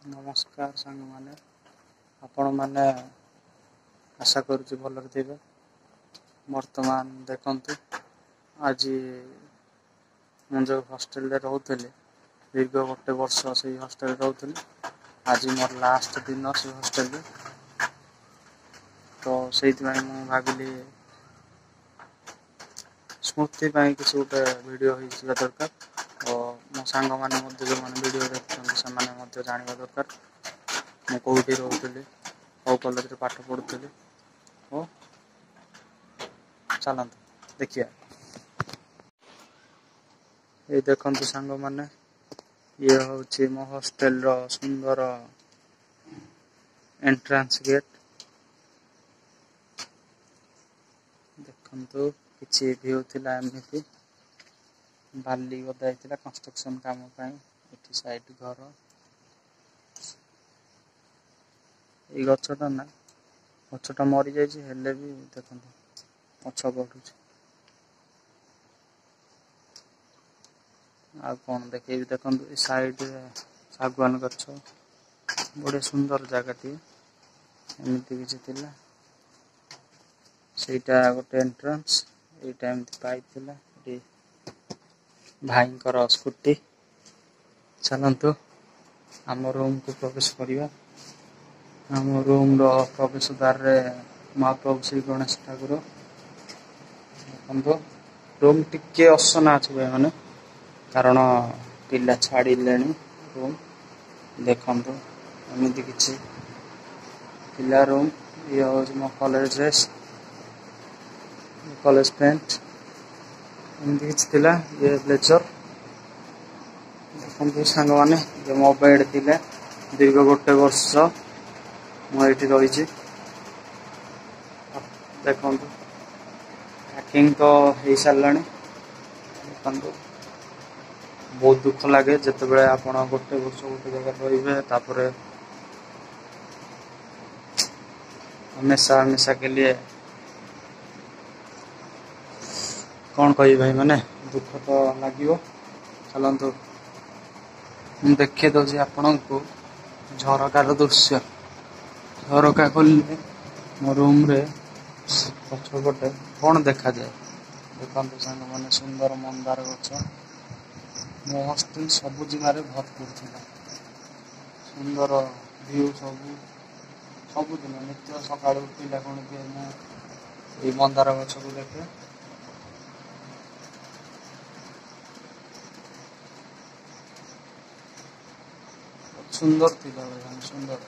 नमस्कार सांग माने आपण माने आशा करूची भलरे थिबे। वर्तमान देखंतु आज मु जो हॉस्टल रे रहउतली दीर्घ गोटे वर्ष से हॉस्टल रे रहउतली। आज मोर लास्ट दिन से हॉस्टल रे, तो सेति मु भाबिली स्मृति किसी गोटे वीडियो हो दरकार और मो सांग मैंने जो मैंने वीडियो देखते से जानवा दरकार मैं कौटी रोली कौ कॉलेज पाठ पढ़ुली। और चलते देखिए ये देखु सांग मैंने ये हूँ मो हॉस्टल रो सुंदर एंट्रांस गेट। देखु किसी व्यू थिला एमती बाली गदा होता कंस्ट्रक्शन काम एटी साइड घर ये गछटा ना गछटा मरी जाइए भी देखो पछ बढ़ू आ कौन देखे देखो साइड सागवान गछ बड़े सुंदर जगह एमती किसी ସେଇଟା ଗୋଟେ एंट्रेंस ଏଇଟା ଏମିତି ପାଇପ୍ ଥିଲା ଏଠି ଭାଇଙ୍କର ସ୍କୁଟି। ଚାଲନ୍ତୁ ଆମ रूम को प्रवेश करिया। आम रूम रो प्रवेश द्वार रे महाप्रभु श्री गणेश ठाकुर देखो। रूम टिके असना अच्छे मैंने कारण पिला छाड़े रूम देखु एमती किसी पिला रूम ये हूँ मो कॉलेज ड्रेस कॉलेज पेंट एमती किसी ये ब्लेजर देखो सांग मैंने जो मो बेड थी दीर्घ गोटे वर्ष मुझे रही देखो पैकिंग तो हो सारा देखो बहुत दुख लगे जिते आप गोटे वर्ष गोटे जगह रे हमेशा हमेशा के लिए कौन कही भाई मैंने दुख तो लगे। चलतु देखे दौर आपण को झरकार दृश्य झरका खोलिए मो रूम रे पछपटे कौन देखा जाए देखो सांग मैंने सुंदर मंदार गछ मो हॉस्टल सब जगार भरपूर था सुंदर व्यू सबुदिन नित्य सका उठिला कौन कि मंदार गछ को देखे सुंदर थी सुंदर।